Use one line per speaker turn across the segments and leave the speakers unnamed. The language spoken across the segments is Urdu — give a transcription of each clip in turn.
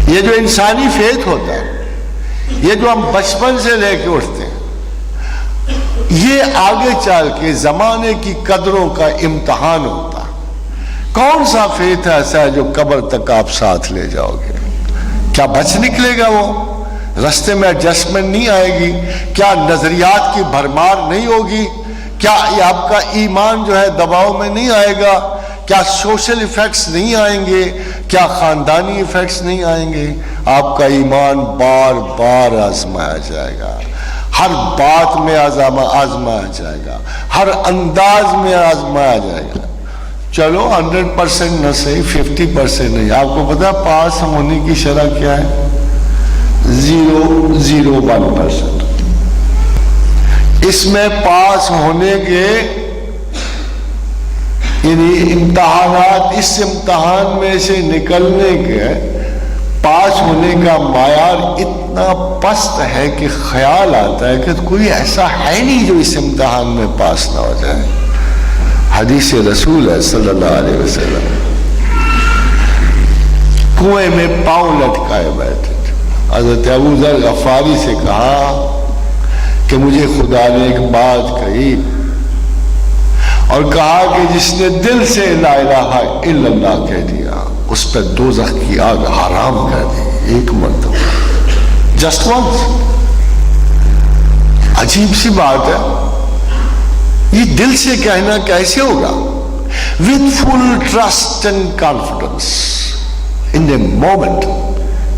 یہ جو انسانی فیت ہوتا ہے، یہ جو ہم بچپن سے لے کے اٹھتے ہیں، یہ آگے چل کے زمانے کی قدروں کا امتحان ہوتا ہے۔ کون سا فیت ایسا ہے جو قبر تک آپ ساتھ لے جاؤ گے؟ کیا بچ نکلے گا وہ؟ رستے میں ایڈجسٹمنٹ نہیں آئے گی؟ کیا نظریات کی بھرمار نہیں ہوگی؟ کیا آپ کا ایمان جو ہے دباؤ میں نہیں آئے گا؟ کیا سوشل ایفیکٹس نہیں آئیں گے؟ کیا خاندانی ایفیکٹس نہیں آئیں گے؟ آپ کا ایمان بار بار آزمایا جائے گا، ہر بات میں آزمایا جائے گا، ہر انداز میں آزمایا جائے گا۔ چلو 100% نہ صحیح 50% نہیں۔ آپ کو پتا پاس ہونے کی شرح کیا ہے؟ 0.01%۔ اس میں پاس ہونے کے یعنی امتحانات، اس امتحان میں سے نکلنے کے پاس ہونے کا معیار اتنا پست ہے کہ خیال آتا ہے کہ کوئی ایسا ہے نہیں جو اس امتحان میں پاس نہ ہو جائے۔ حدیث رسول ہے صلی اللہ علیہ وسلم، کنویں میں پاؤں لٹکائے بیٹھے تھے۔ حضرت ابو ذر غفاری سے کہا کہ مجھے خدا نے ایک بات کہی، اور کہا کہ جس نے دل سے لا الہ الا اللہ کہہ دیا اس پہ دوزخ کی آگ حرام کر دی، ایک مرتبہ، جسٹ ونس۔ عجیب سی بات ہے، یہ دل سے کہنا کیسے ہوگا؟ with full trust and confidence in a moment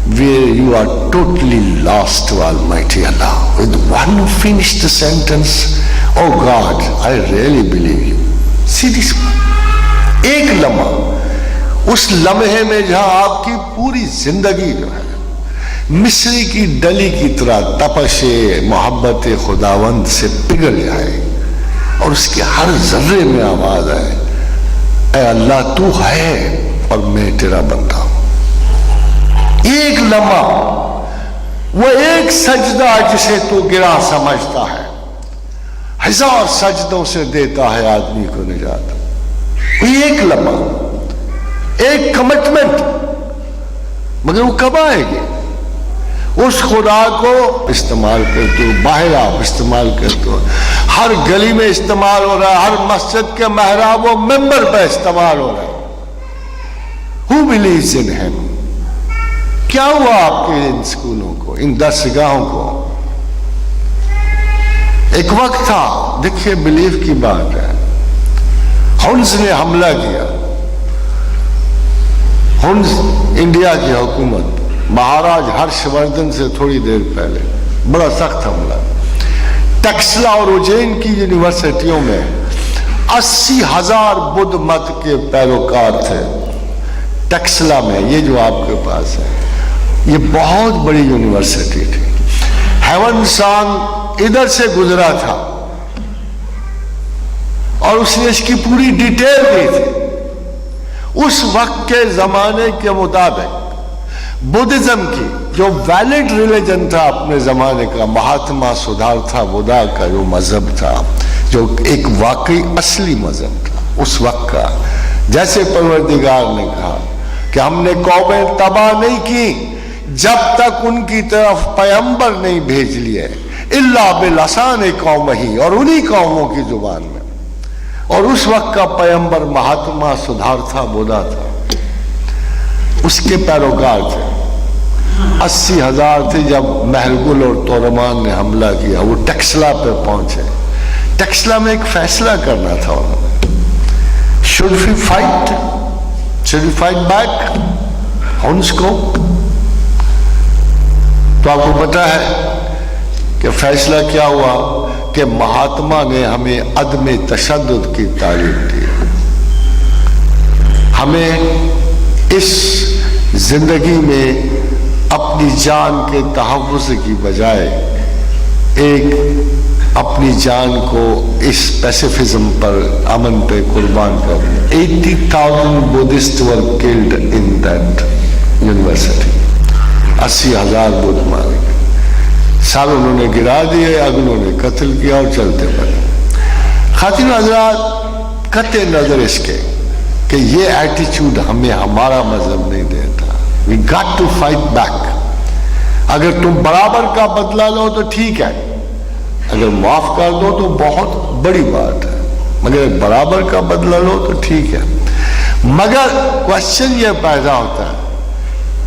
where you are totally lost to Almighty Allah, with one finished sentence, oh God, I really believe you. See this one. ایک لمحہ، اس لمحے میں جہاں آپ کی پوری زندگی جو ہے مصری کی ڈلی کی طرح تپش محبت خداوند سے پگھل جائے، اور اس کے ہر ذرے میں آواز آئے، اے اللہ تو ہے اور میں تیرا بندہ ہوں۔ ایک لمحہ، وہ ایک سجدہ جسے تو گراں سمجھتا ہے، ہزار سجدوں سے دیتا ہے آدمی کو نجات۔ وہ ایک لمحہ، ایک کمٹمنٹ، مگر وہ کب آئے گی؟ اس خدا کو استعمال کرتے ہو، باہر آپ استعمال کرتے ہو، ہر گلی میں استعمال ہو رہا ہے، ہر مسجد کے محراب و ممبر پہ استعمال ہو رہا ہے۔ Who believes in him؟ کیا ہوا آپ کے ان سکولوں کو، ان درسگاہوں کو؟ ایک وقت تھا، دیکھیے بلیف کی بات ہے، ہنز نے حملہ کیا، ہنز انڈیا کی حکومت، مہاراج ہرش وردھن سے تھوڑی دیر پہلے، بڑا سخت حملہ۔ ٹیکسلا اور اجین کی یونیورسٹیوں میں 80,000 بدھ مت کے پیروکار تھے۔ ٹیکسلا میں، یہ جو آپ کے پاس ہے، یہ بہت بڑی یونیورسٹی تھی۔ ہیون سانگ ادھر سے گزرا تھا اور اس نے اس کی پوری ڈیٹیل دی تھی۔ اس وقت کے زمانے کے مطابق بدھزم کی جو ویلڈ ریلیجن تھا اپنے زمانے کا، مہاتما سدھارتھا بدھا کا جو مذہب تھا، جو ایک واقعی اصلی مذہب تھا اس وقت کا، جیسے پروردگار نے کہا کہ ہم نے قومیں تباہ نہیں کی جب تک ان کی طرف پیغمبر نہیں بھیج لیے، الا بلسان قوم ہی، اور انہی قوموں کی زبان میں۔ اور اس وقت کا پیغمبر مہاتما سدھارتھا بدھا تھا، اس کے پیروکار تھے۔ 80,000 تھے۔ جب مہرگل اور تورمان نے حملہ کیا، وہ ٹیکسلا پہ پہنچے۔ ٹیکسلا میں ایک فیصلہ کرنا تھا انہوں نے، should we fight back ہنس کو؟ تو آپ کو پتا ہے کہ فیصلہ کیا ہوا کہ مہاتما نے ہمیں عدم تشدد کی تعلیم دی، ہمیں اس زندگی میں اپنی جان کے تحفظ کی بجائے ایک اپنی جان کو اس پیسیفزم پر، امن پہ قربان کر دیا۔ 80,000 Buddhist were killed in that university, 80,000 بدھ مارے گئے۔ سال انہوں نے گرا دیے، اگلوں نے قتل کیا اور چلتے بنے۔ خواتین حضرات، قطع نظر اس کے کہ یہ ایٹیچیوڈ ہمیں ہمارا مذہب نہیں دیتا، We got to fight back. اگر تم برابر کا بدلہ لو تو ٹھیک ہے, اگر معاف کر دو تو بہت بڑی بات ہے, مگر برابر کا بدلہ لو تو ٹھیک ہے. مگر کوشچن یہ پیدا ہوتا ہے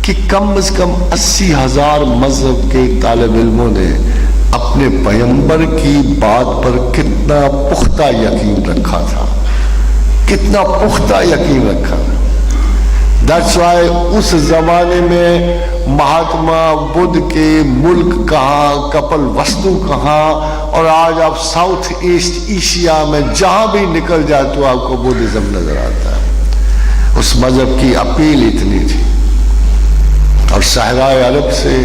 کہ کم از کم 80,000 مذہب کے طالب علموں نے اپنے پیغمبر کی بات پر کتنا پختہ یقین رکھا تھا, کتنا پختہ یقین رکھا تھا. That's why اس زمانے میں مہاتما بدھ کے ملک کہاں, کپل وستو کہاں, اور آج آپ ساؤتھ ایسٹ ایشیا میں جہاں بھی نکل جائے تو آپ کو بدھزم نظر آتا ہے. اس مذہب کی اپیل اتنی تھی. اور صحرائے عرب سے,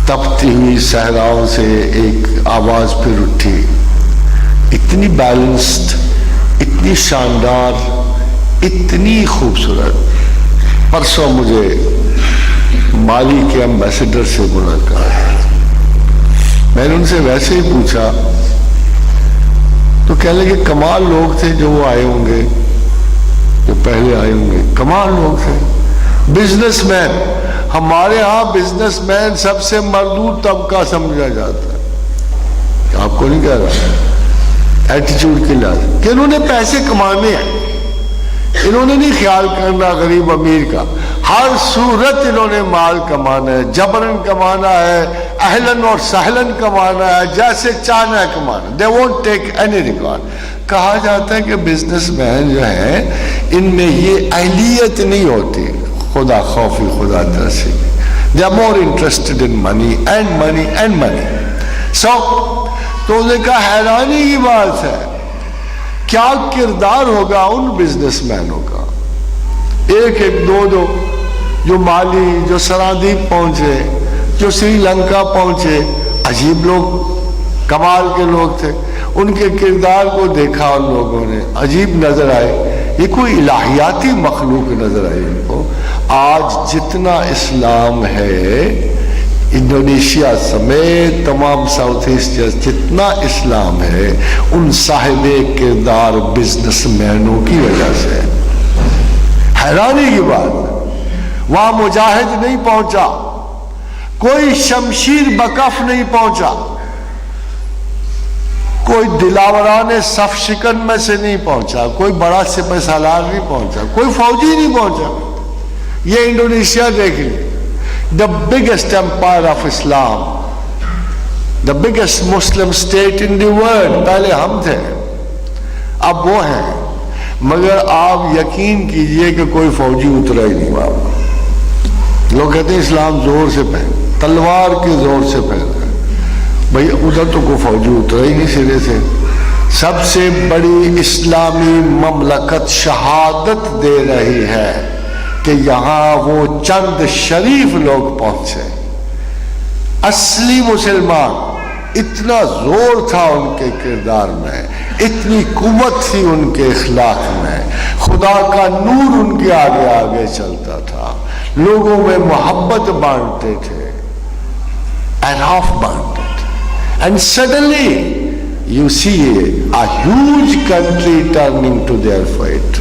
تپتی ہوئی صحراؤں سے ایک آواز پھر اٹھی, اتنی بیلنسڈ, اتنی شاندار, اتنی خوبصورت. پرسوں مجھے مالی کے ایمبیسڈر سے ملاقات, میں نے ان سے ویسے ہی پوچھا تو کہنے لگے کمال لوگ تھے جو وہ آئے ہوں گے, جو پہلے آئے ہوں گے, کمال لوگ تھے. بزنس مین, ہمارے ہاں بزنس مین سب سے مردود طبقہ سمجھا جاتا ہے. آپ کو نہیں کہہ رہا, ایٹیچیوڈ کے لحاظ کہ انہوں نے پیسے کمانے ہیں, انہوں نے نہیں خیال کرنا غریب امیر کا, ہر صورت انہوں نے مال کمانا ہے, جبرن کمانا ہے, اہلن اور سہلن کمانا ہے, جیسے چاہنا ہے کمانا. They won't take any regard. کہا جاتا ہے کہ بزنس مین جو ہیں ان میں یہ اہلیت نہیں ہوتی خدا خوفی, خدا ترسی. They are more interested in money and money and money. So, تو انہوں نے کہا حیرانی کی بات ہے, کیا کردار ہوگا ان بزنس مینوں کا, ایک ایک دو دو, جو مالی, جو سرادیپ پہنچے, جو سری لنکا پہنچے, عجیب لوگ, کمال کے لوگ تھے. ان کے کردار کو دیکھا ان لوگوں نے, عجیب نظر آئے, یہ کوئی الہیاتی مخلوق نظر آئی ان کو. آج جتنا اسلام ہے انڈونیشیا سمیت تمام ساؤتھ ایسٹ جتنا اسلام ہے, ان صاحب کردار بزنس مینوں کی وجہ سے. حیرانی کی بات, وہاں مجاہد نہیں پہنچا, کوئی شمشیر بکف نہیں پہنچا, کوئی دلاوران صف شکن میں سے نہیں پہنچا, کوئی بڑا سپہ سالار نہیں پہنچا, کوئی فوجی نہیں پہنچا. یہ انڈونیشیا دیکھ لی, the biggest empire of Islam, the biggest Muslim state in the world. پہلے ہم تھے, اب وہ ہیں, مگر آپ یقین کیجئے کہ کوئی فوجی اترا ہی نہیں وہاں. لوگ کہتے ہیں اسلام زور سے پھیل, تلوار کے زور سے پھیل رہا ہے. بھئی ادھر تو کوئی فوجی اترا ہی نہیں سرے سے. سب سے بڑی اسلامی مملکت شہادت دے رہی ہے کہ یہاں وہ چند شریف لوگ پہنچے, اصلی مسلمان. اتنا زور تھا ان کے کردار میں, اتنی قوت تھی ان کے اخلاق میں, خدا کا نور ان کے آگے آگے چلتا تھا, لوگوں میں محبت بانٹتے تھے, اناف بانٹتے تھے. And suddenly you see a huge country turning to their fate.